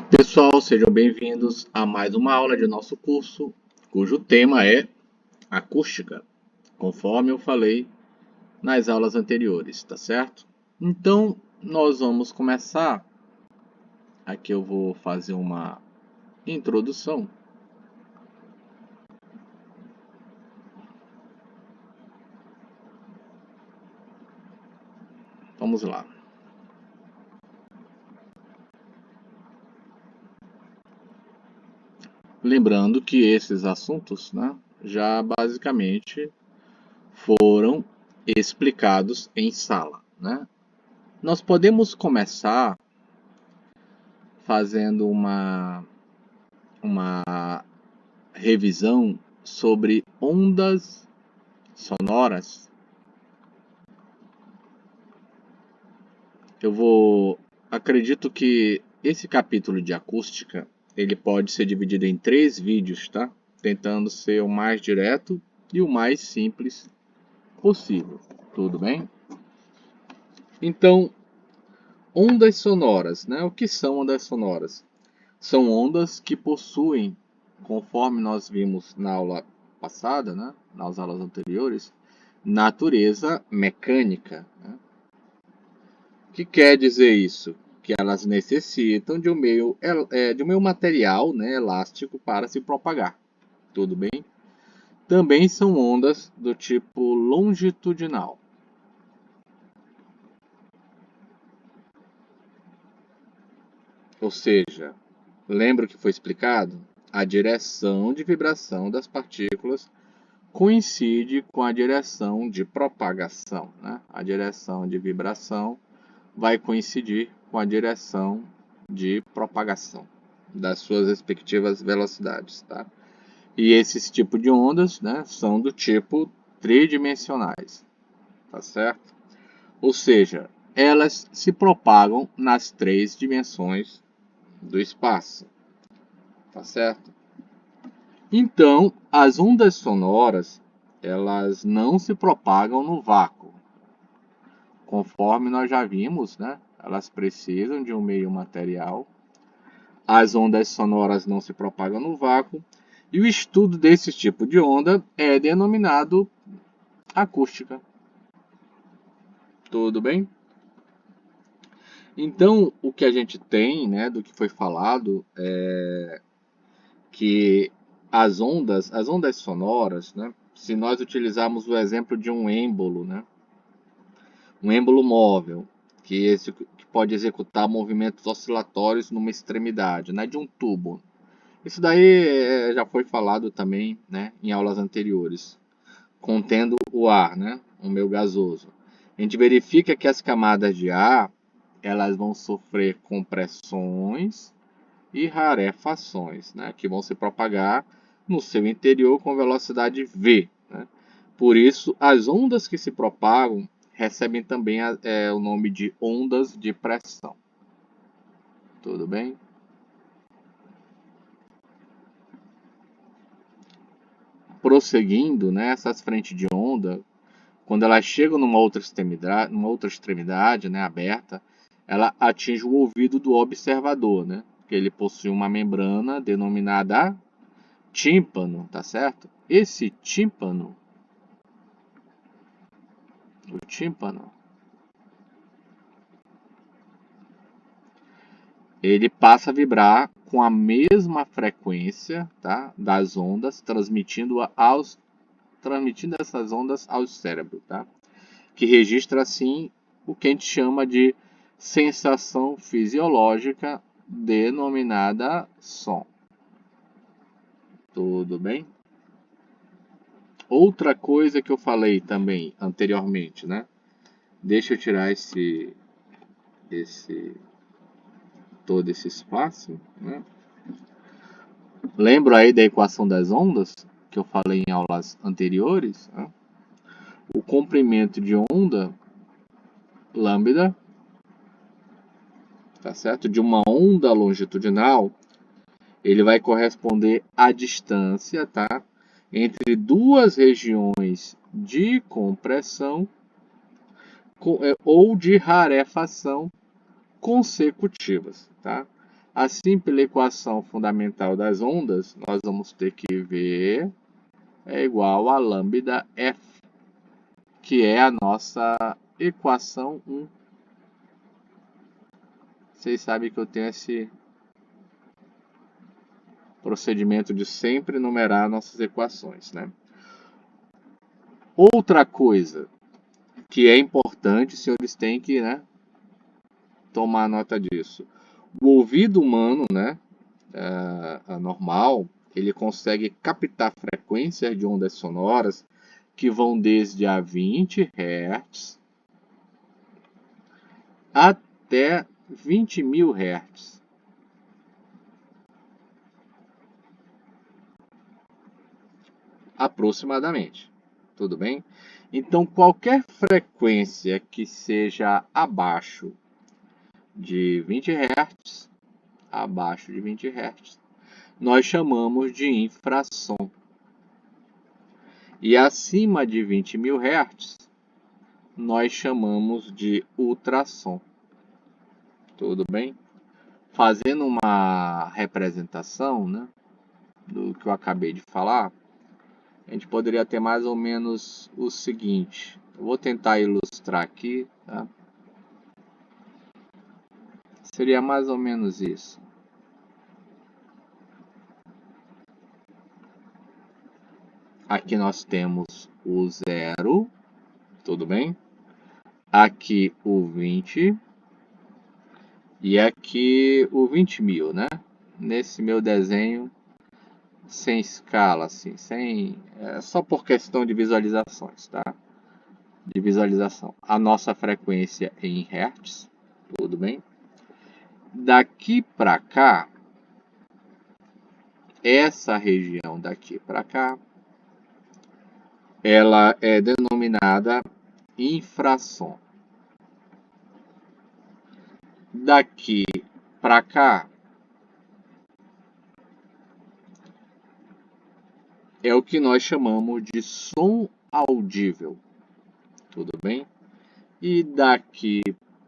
Pessoal, sejam bem-vindos a mais uma aula de nosso curso, cujo tema é acústica, conforme eu falei nas aulas anteriores, tá certo? Então, nós vamos começar. Aqui eu vou fazer uma introdução. Vamos lá. Lembrando que esses assuntos, né, já basicamente foram explicados em sala, né? Nós podemos começar fazendo uma revisão sobre ondas sonoras. Acredito que esse capítulo de acústica, ele pode ser dividido em 3 vídeos, tá? Tentando ser o mais direto e o mais simples possível. Tudo bem? Então, ondas sonoras, né? O que são ondas sonoras? São ondas que possuem, conforme nós vimos na aula passada, né? Nas aulas anteriores, natureza mecânica, né? O que quer dizer isso? Que elas necessitam de um meio material, né, elástico para se propagar. Tudo bem? Também são ondas do tipo longitudinal. Ou seja, lembra o que foi explicado? A direção de vibração das partículas coincide com a direção de propagação, né? A direção de vibração vai coincidir com a direção de propagação das suas respectivas velocidades, tá? E esses tipos de ondas, né, são do tipo tridimensionais, tá certo? Ou seja, elas se propagam nas 3 dimensões do espaço, tá certo? Então, as ondas sonoras, elas não se propagam no vácuo. Conforme nós já vimos, né? Elas precisam de um meio material. As ondas sonoras não se propagam no vácuo. E o estudo desse tipo de onda é denominado acústica. Tudo bem? Então, o que a gente tem, né, do que foi falado, é que as ondas sonoras, né, se nós utilizarmos o exemplo de um êmbolo, né, um êmbolo móvel, que pode executar movimentos oscilatórios numa extremidade, né, de um tubo. Isso daí já foi falado também, né, em aulas anteriores, contendo o ar, né, o meio gasoso. A gente verifica que as camadas de ar, elas vão sofrer compressões e rarefações, né, que vão se propagar no seu interior com velocidade v, né? Por isso, as ondas que se propagam recebem também o nome de ondas de pressão. Tudo bem? Prosseguindo, né, essas frentes de onda, quando elas chegam numa outra extremidade, né, aberta, ela atinge o ouvido do observador, né, que ele possui uma membrana denominada tímpano, tá certo? Esse tímpano, o tímpano, ele passa a vibrar com a mesma frequência, tá, das ondas, transmitindo essas ondas ao cérebro, tá? Que registra assim o que a gente chama de sensação fisiológica denominada som. Tudo bem? Outra coisa que eu falei também anteriormente, né? Deixa eu tirar todo esse espaço, né? Lembro aí da equação das ondas que eu falei em aulas anteriores, né? O comprimento de onda lambda, tá certo? De uma onda longitudinal, ele vai corresponder à distância, tá? Entre duas regiões de compressão ou de rarefação consecutivas, tá? Assim, pela equação fundamental das ondas, nós vamos ter que V é igual a lambda F, que é a nossa equação 1. Vocês sabem que eu tenho esse procedimento de sempre numerar nossas equações, né? Outra coisa que é importante, os senhores têm que, né, tomar nota disso. O ouvido humano, né, normal, ele consegue captar frequências de ondas sonoras que vão desde a 20 Hz até 20.000 Hz. Aproximadamente. Tudo bem? Então, qualquer frequência que seja abaixo de 20 Hz, nós chamamos de infrassom. E acima de 20.000 Hz, nós chamamos de ultrassom. Tudo bem? Fazendo uma representação, né, do que eu acabei de falar, a gente poderia ter mais ou menos o seguinte. Eu vou tentar ilustrar aqui, tá? Seria mais ou menos isso. Aqui nós temos o 0, tudo bem? Aqui o 20 e aqui o 20.000, né? Nesse meu desenho sem escala, assim, só por questão de visualizações, tá? De visualização. A nossa frequência em Hertz, tudo bem? Daqui para cá, essa região daqui para cá, ela é denominada infrassom. Daqui para cá é o que nós chamamos de som audível, tudo bem? E daqui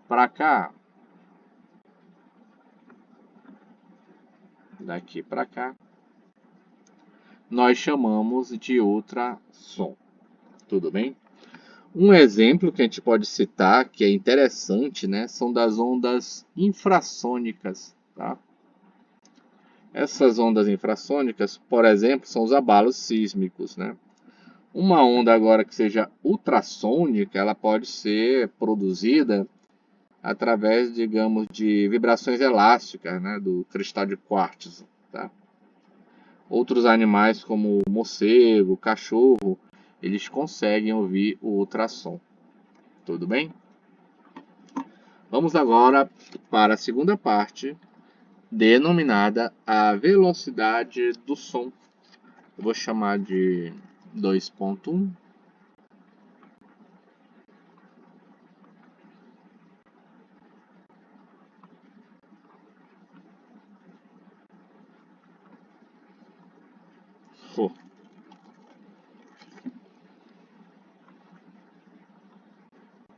para cá, nós chamamos de ultrassom, tudo bem? Um exemplo que a gente pode citar, que é interessante, né, são das ondas infrassônicas, tá? Essas ondas infrassônicas, por exemplo, são os abalos sísmicos, né? Uma onda agora que seja ultrassônica, ela pode ser produzida através, digamos, de vibrações elásticas, né, do cristal de quartzo, tá? Outros animais como o morcego, o cachorro, eles conseguem ouvir o ultrassom. Tudo bem? Vamos agora para a segunda parte, denominada a velocidade do som. Eu vou chamar de 2.1.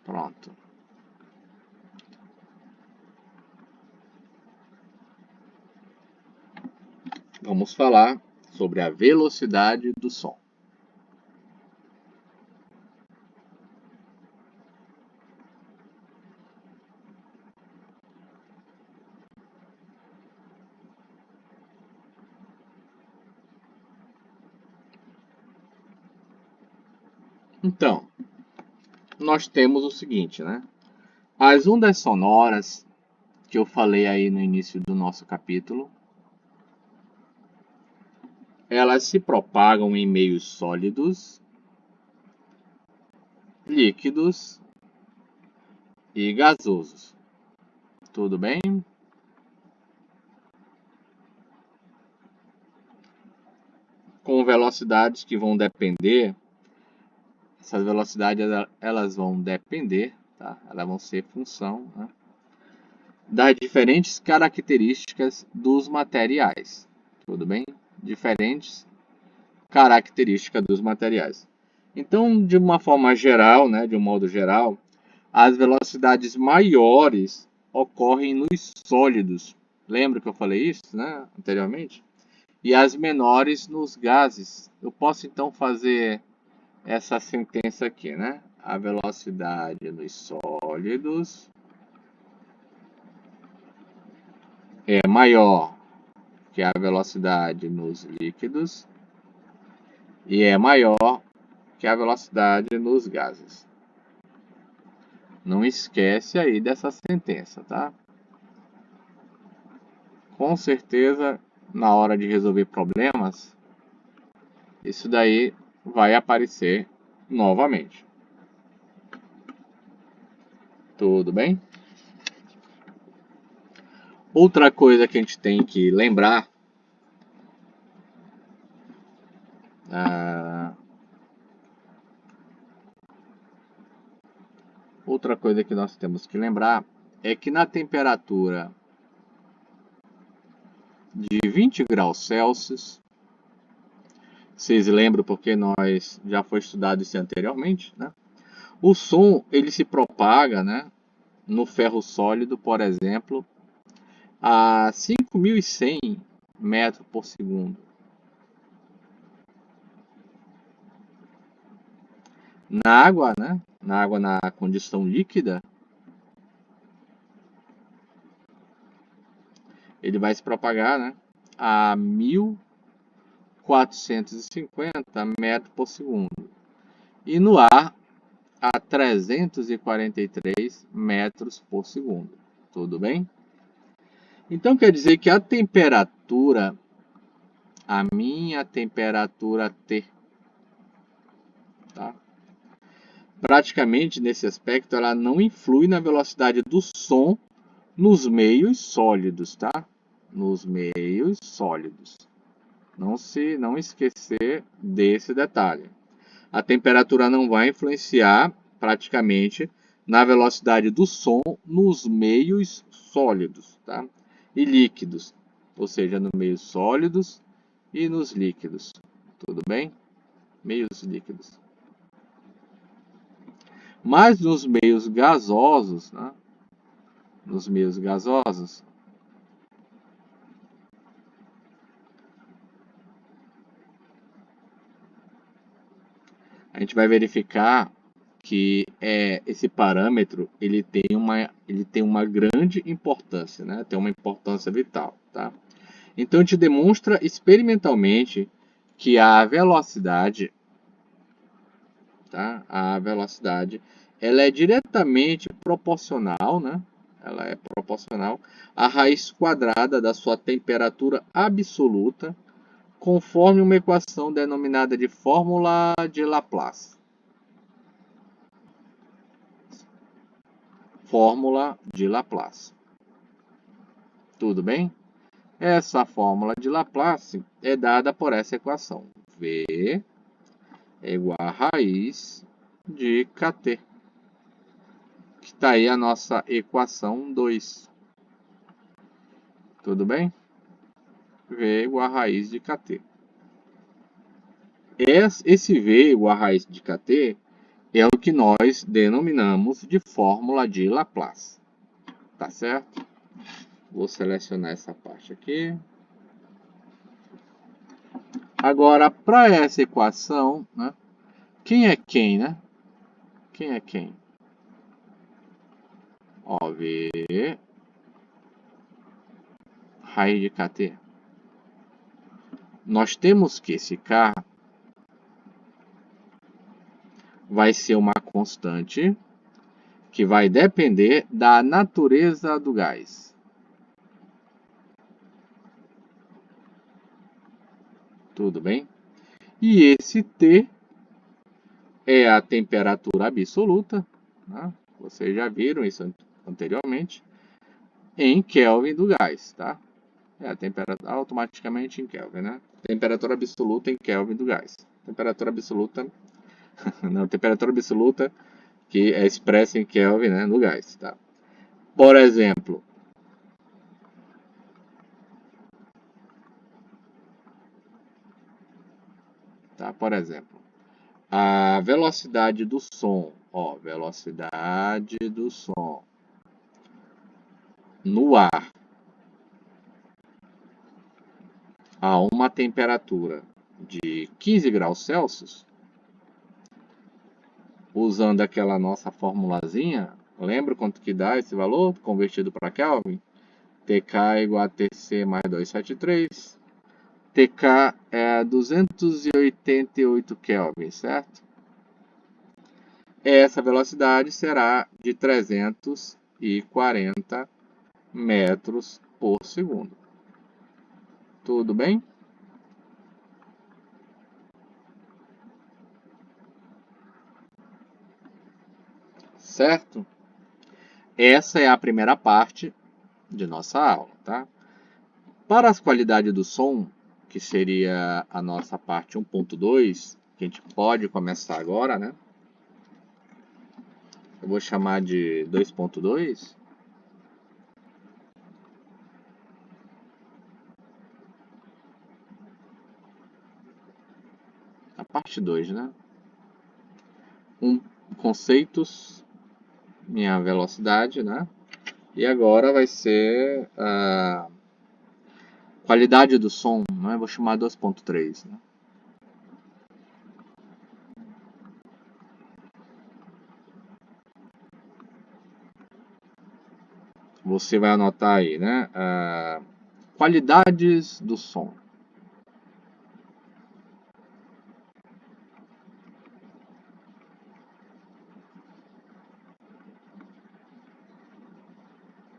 Pronto. Vamos falar sobre a velocidade do som. Então, nós temos o seguinte, né? As ondas sonoras que eu falei aí no início do nosso capítulo, elas se propagam em meios sólidos, líquidos e gasosos. Tudo bem? Com velocidades que vão depender, essas velocidades elas vão depender, tá? Elas vão ser função, né, das diferentes características dos materiais. Tudo bem? Diferentes características dos materiais. Então, de uma forma geral, né, de um modo geral, as velocidades maiores ocorrem nos sólidos, Lembra que eu falei isso, né, anteriormente? E as menores nos gases. Eu posso então fazer essa sentença aqui, né? A velocidade nos sólidos é maior que a velocidade nos líquidos e é maior que a velocidade nos gases. Não esquece aí dessa sentença, tá? Com certeza, na hora de resolver problemas, isso daí vai aparecer novamente. Tudo bem? Outra coisa que a gente tem que lembrar, outra coisa que nós temos que lembrar é que na temperatura de 20 graus Celsius, vocês lembram porque nós já foi estudado isso anteriormente, né? O som ele se propaga, né, no ferro sólido, por exemplo, a 5.100 metros por segundo. Na água, né, na condição líquida, ele vai se propagar, né, a 1.450 metros por segundo. E no ar, a 343 metros por segundo. Tudo bem? Então quer dizer que a temperatura, a minha temperatura T, tá? Praticamente nesse aspecto ela não influi na velocidade do som nos meios sólidos, tá? Nos meios sólidos. Não esquecer desse detalhe. A temperatura não vai influenciar praticamente na velocidade do som nos meios sólidos, tá? E líquidos, ou seja, nos meios sólidos e nos líquidos. Tudo bem? Meios líquidos. Mas nos meios gasosos, né? Nos meios gasosos, a gente vai verificar que esse parâmetro ele tem uma grande importância, né? Tem uma importância vital, tá? Então, te demonstra experimentalmente que a velocidade, tá? A velocidade, ela é diretamente proporcional, né? Ela é proporcional à raiz quadrada da sua temperatura absoluta, conforme uma equação denominada de fórmula de Laplace. Fórmula de Laplace. Tudo bem? Essa fórmula de Laplace é dada por essa equação. V é igual a raiz de kt. Que está aí a nossa equação 2. Tudo bem? V é igual a raiz de kt. Esse V igual a raiz de kt é o que nós denominamos de fórmula de Laplace. Tá certo? Vou selecionar essa parte aqui. Agora, para essa equação, né? Quem é quem, né? Quem é quem? Ó, V raiz de kt. Nós temos que esse K vai ser uma constante que vai depender da natureza do gás. Tudo bem? E esse T é a temperatura absoluta, né? Vocês já viram isso anteriormente, em Kelvin do gás, tá? É a temperatura automaticamente em Kelvin, né? Temperatura absoluta em Kelvin do gás. Temperatura absoluta, não, temperatura absoluta que é expressa em Kelvin, né, no gás, tá? Por exemplo, tá? Por exemplo, a velocidade do som, ó, velocidade do som no ar a uma temperatura de 15 graus Celsius, usando aquela nossa formulazinha, lembra quanto que dá esse valor convertido para Kelvin? TK é igual a TC mais 273. TK é 288 Kelvin, certo? Essa velocidade será de 340 metros por segundo. Tudo bem? Certo? Essa é a primeira parte de nossa aula, tá? Para as qualidades do som, que seria a nossa parte 1.2, que a gente pode começar agora, né? Eu vou chamar de 2.2. A parte 2, né? Conceitos, minha velocidade, né? E agora vai ser a qualidade do som, né? Eu vou chamar 2.3, né? Você vai anotar aí, né? Qualidades do som.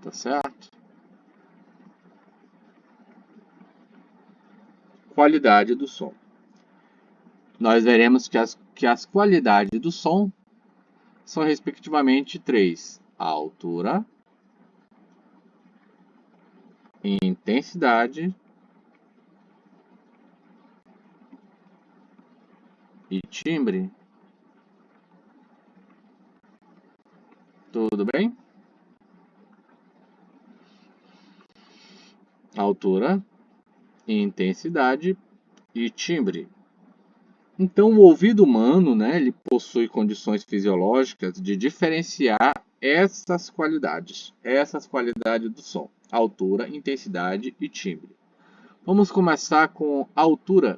Tá certo? Qualidade do som. Nós veremos que as qualidades do som são respectivamente três: a altura, intensidade e timbre. Tudo bem? Altura, intensidade e timbre. Então, o ouvido humano, né, ele possui condições fisiológicas de diferenciar essas qualidades do som: altura, intensidade e timbre. Vamos começar com altura.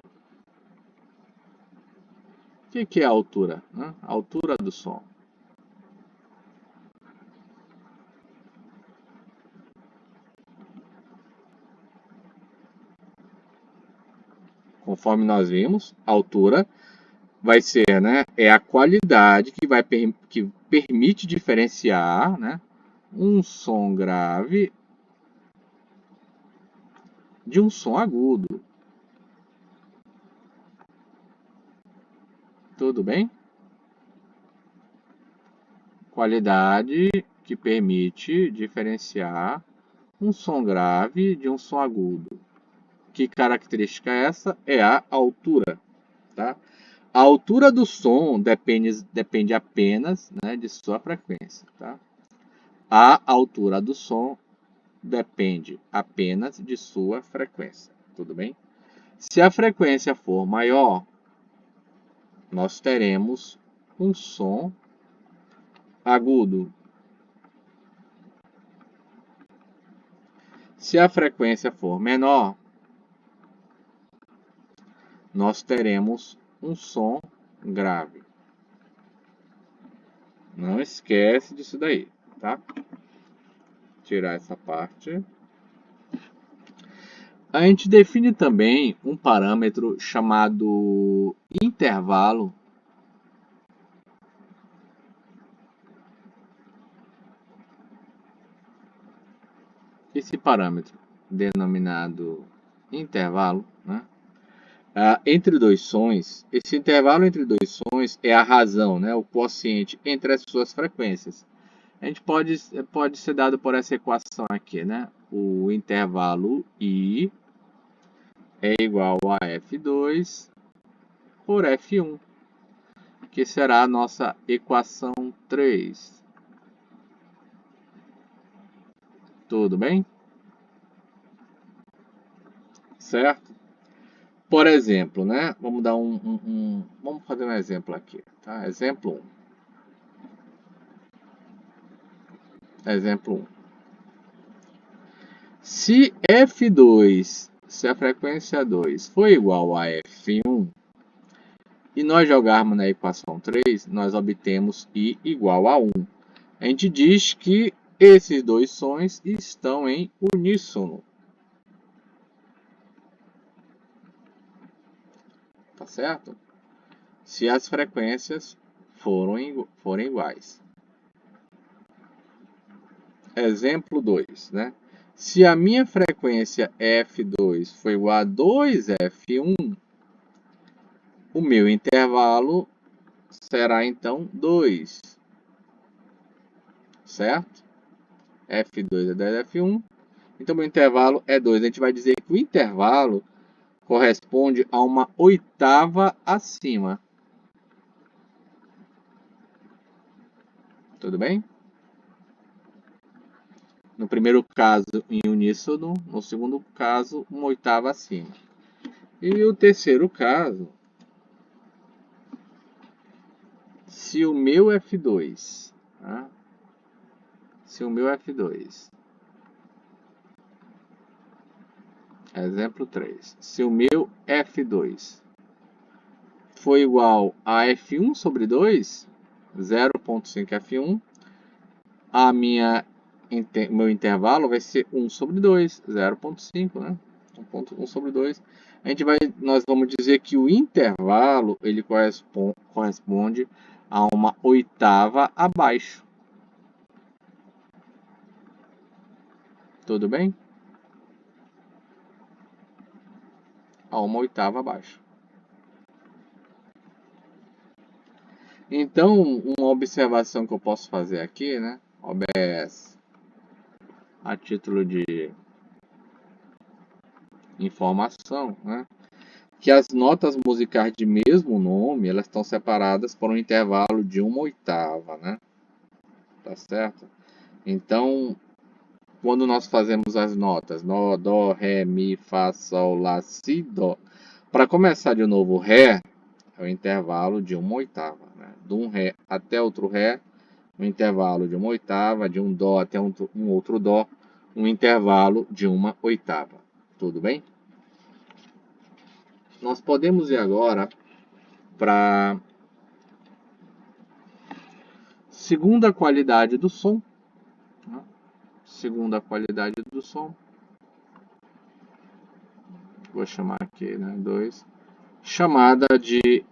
O que é a altura, né? A altura do som. Conforme nós vimos, a altura vai ser, né, é a qualidade que permite diferenciar, né, um som grave de um som agudo. Tudo bem? Qualidade que permite diferenciar um som grave de um som agudo. Que característica é essa? É a altura, tá? A altura do som depende apenas, né, de sua frequência, tá? A altura do som depende apenas de sua frequência, tudo bem? Se a frequência for maior, nós teremos um som agudo. Se a frequência for menor, nós teremos um som grave. Não esquece disso daí, tá? Tirar essa parte. A gente define também um parâmetro chamado intervalo. Esse parâmetro, denominado intervalo, né? Entre dois sons, esse intervalo entre dois sons é a razão, né? O quociente entre as suas frequências. A gente pode ser dado por essa equação aqui, né? O intervalo I é igual a F2 por F1, que será a nossa equação 3. Tudo bem? Certo? Por exemplo, né? Vamos dar vamos fazer um exemplo aqui, tá? Exemplo 1. Exemplo 1. Se F2 se a frequência 2 for igual a F1 e nós jogarmos na equação 3, nós obtemos I igual a 1. A gente diz que esses dois sons estão em uníssono. Tá certo? Se as frequências forem iguais. Exemplo 2, né? Se a minha frequência F2 for igual a 2F1, o meu intervalo será então 2, certo? F2 é 10F1, então meu intervalo é 2. A gente vai dizer que o intervalo corresponde a uma oitava acima. Tudo bem? No primeiro caso, em uníssono. No segundo caso, uma oitava acima. E o terceiro caso, se o meu F2, tá? Se o meu F2, exemplo 3, se o meu F2 for igual a F1 sobre 2, 0,5 F1, meu intervalo vai ser 1 sobre 2, 0,5, né? 1 sobre 2. Nós vamos dizer que o intervalo ele corresponde a uma oitava abaixo. Tudo bem? A uma oitava abaixo. Então, uma observação que eu posso fazer aqui, né? OBS, a título de informação, né? Que as notas musicais de mesmo nome, elas estão separadas por um intervalo de uma oitava, né? Tá certo? Então, quando nós fazemos as notas, nó, dó, ré, mi, fá, sol, lá, si, dó, para começar de novo, ré é o intervalo de uma oitava, né? De um ré até outro ré, um intervalo de uma oitava, de um dó até um outro dó, um intervalo de uma oitava. Tudo bem? Nós podemos ir agora para segunda qualidade do som. Segunda qualidade do som. Vou chamar aqui, né? 2. Chamada de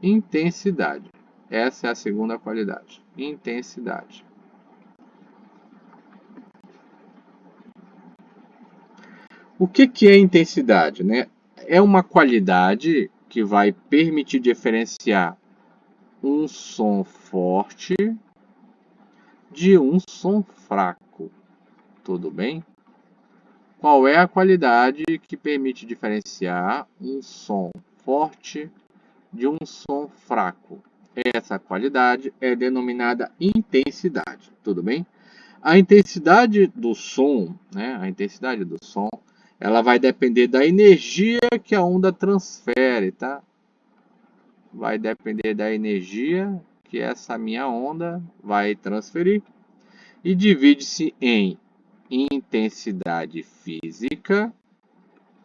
intensidade. Essa é a segunda qualidade. Intensidade. O que é intensidade, né? É uma qualidade que vai permitir diferenciar um som forte de um som fraco. Tudo bem? Qual é a qualidade que permite diferenciar um som forte de um som fraco? Essa qualidade é denominada intensidade. Tudo bem? A intensidade do som, né? A intensidade do som, ela vai depender da energia que a onda transfere, tá? Vai depender da energia que essa minha onda vai transferir e divide-se em intensidade física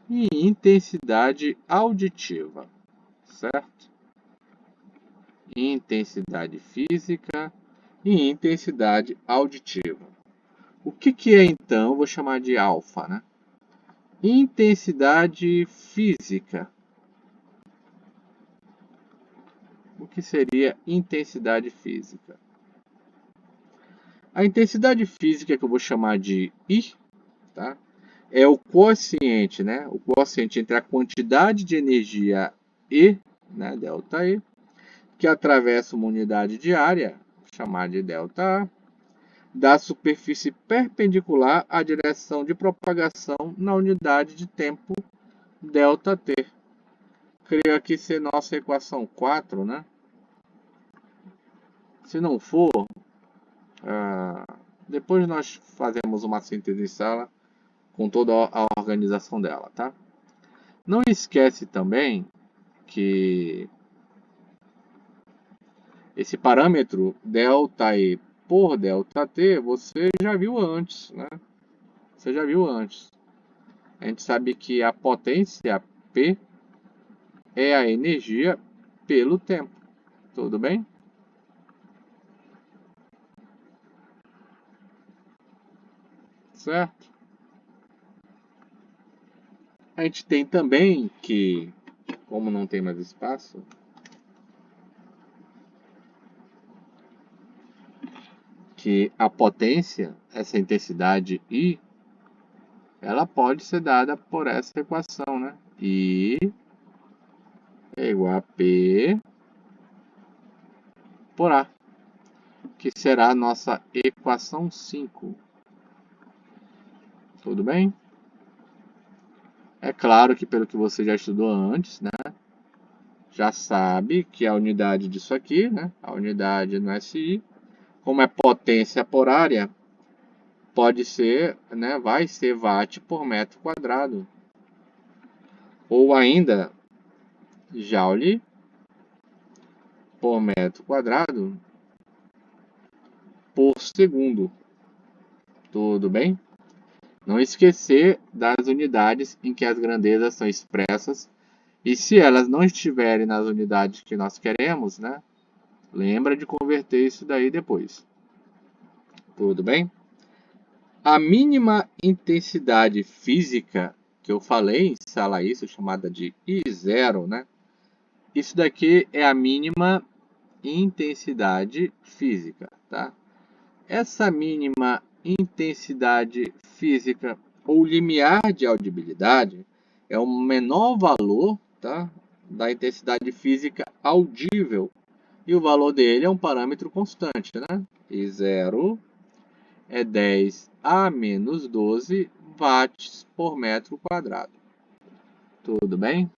e intensidade auditiva, certo? Intensidade física e intensidade auditiva. O que é então? Eu vou chamar de alfa, né? Intensidade física. O que seria intensidade física? A intensidade física que eu vou chamar de I, tá? É o quociente, né? O quociente entre a quantidade de energia E, né? Delta E, que atravessa uma unidade de área, chamada de delta A, da superfície perpendicular à direção de propagação na unidade de tempo ΔT. Creio aqui ser nossa equação 4, né? Se não for, depois nós fazemos uma síntese em sala com toda a organização dela, tá? Não esquece também que esse parâmetro ΔE por ΔT você já viu antes, né? Você já viu antes. a gente sabe que a potência P é a energia pelo tempo. Tudo bem? Certo? A gente tem também que, como não tem mais espaço, que a potência, essa intensidade I, ela pode ser dada por essa equação, né? I é igual a P por A, que será a nossa equação 5. Tudo bem? É claro que pelo que você já estudou antes, né? Já sabe que a unidade disso aqui, né? A unidade no SI, como é potência por área, pode ser, né? Vai ser watt por metro quadrado. Ou ainda, joule por metro quadrado por segundo. Tudo bem? Não esquecer das unidades em que as grandezas são expressas. E se elas não estiverem nas unidades que nós queremos, né? Lembra de converter isso daí depois. Tudo bem? A mínima intensidade física que eu falei em sala isso, chamada de I0, né? Isso daqui é a mínima intensidade física, tá? Essa mínima intensidade física ou limiar de audibilidade é o menor valor, tá, da intensidade física audível. E o valor dele é um parâmetro constante, né? I0 é 10 a menos 12 watts por metro quadrado. Tudo bem?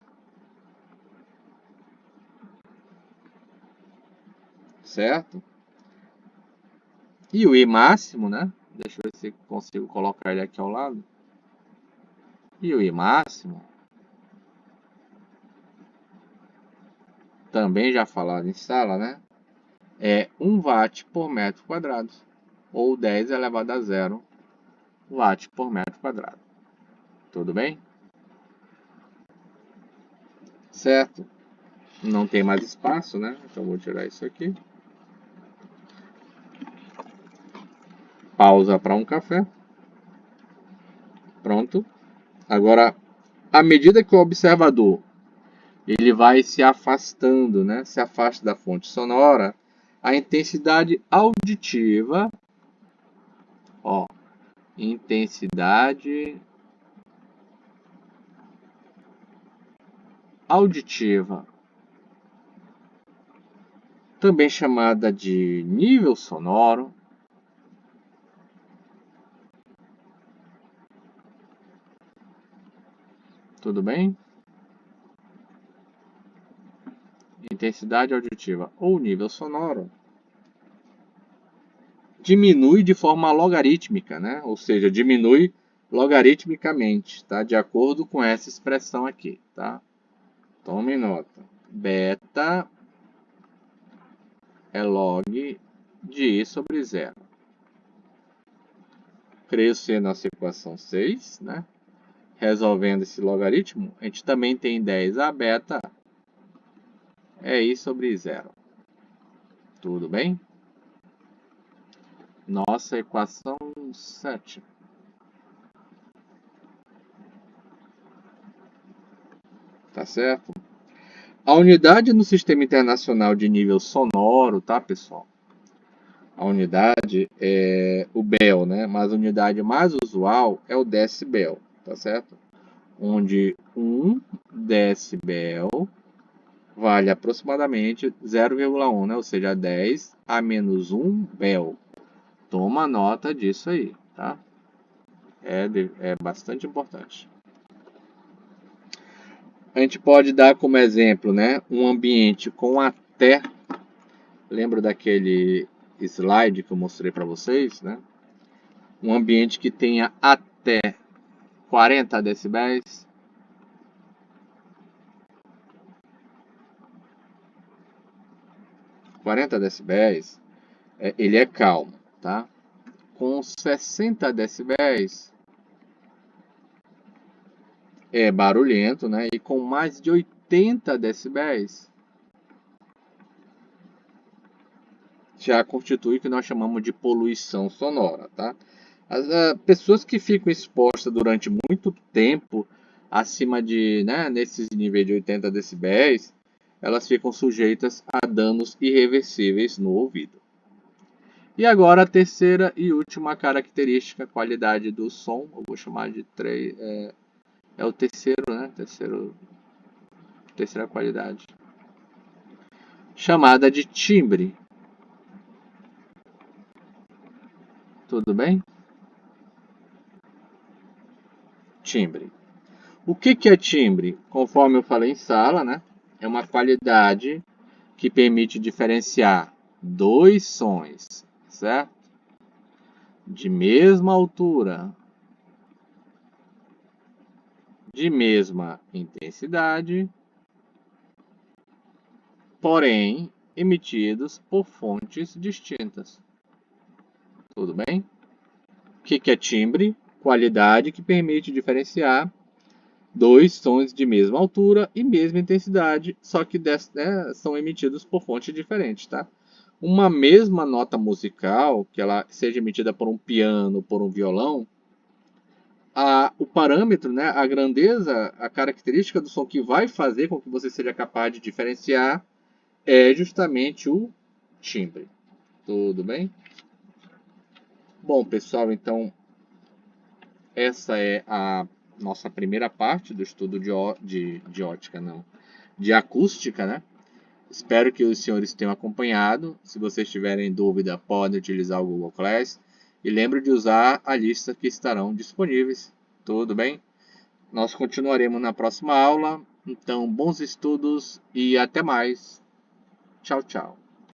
Certo? E o I máximo, né? Deixa eu ver se consigo colocar ele aqui ao lado. E o I máximo, também já falado em sala, né? É 1 watt por metro quadrado. Ou 10 elevado a 0 watt por metro quadrado. Tudo bem? Certo? Não tem mais espaço, né? Então vou tirar isso aqui. Pausa para um café. Pronto. Agora, à medida que o observador ele vai se afastando, né? Se afasta da fonte sonora, a intensidade auditiva, ó, intensidade auditiva, também chamada de nível sonoro, tudo bem? Intensidade auditiva ou nível sonoro diminui de forma logarítmica, né? Ou seja, diminui logaritmicamente, tá? De acordo com essa expressão aqui, tá? Tome nota. Beta é log de I sobre 0. Creio ser nossa equação 6, né? Resolvendo esse logaritmo, a gente também tem 10 a beta é I sobre 0. Tudo bem? Nossa equação 7. Tá certo? A unidade no Sistema Internacional de Nível Sonoro, tá, pessoal? A unidade é o Bell, né? Mas a unidade mais usual é o decibel, tá certo? Onde 1 decibel vale aproximadamente 0,1, né? Ou seja, 10 a menos 1 Bell. Toma nota disso aí, tá? É bastante importante. A gente pode dar como exemplo, né? Um ambiente com até... Lembra daquele slide que eu mostrei para vocês, né? Um ambiente que tenha até 40 decibéis. Ele é calmo, tá? Com 60 decibéis, é barulhento, né, e com mais de 80 decibéis, já constitui o que nós chamamos de poluição sonora, tá? As pessoas que ficam expostas durante muito tempo acima de, né, nesses níveis de 80 decibéis, elas ficam sujeitas a danos irreversíveis no ouvido. E agora a terceira e última característica, qualidade do som, eu vou chamar de 3, é o terceiro, né? Terceira qualidade, chamada de timbre. Tudo bem? Timbre. O que é timbre? Conforme eu falei em sala, né? É uma qualidade que permite diferenciar dois sons, certo? De mesma altura, de mesma intensidade, porém emitidos por fontes distintas. Tudo bem? O que é timbre? Qualidade que permite diferenciar dois sons de mesma altura e mesma intensidade, só que são emitidos por fontes diferentes, tá? Uma mesma nota musical, que ela seja emitida por um piano, por um violão, o parâmetro, né, a grandeza, a característica do som que vai fazer com que você seja capaz de diferenciar é justamente o timbre. Tudo bem? Bom, pessoal, então essa é a nossa primeira parte do estudo de ótica, não, de acústica, né? Espero que os senhores tenham acompanhado. Se vocês tiverem dúvida, podem utilizar o Google Class. E lembre de usar a lista que estarão disponíveis. Tudo bem? Nós continuaremos na próxima aula. Então, bons estudos e até mais. Tchau, tchau.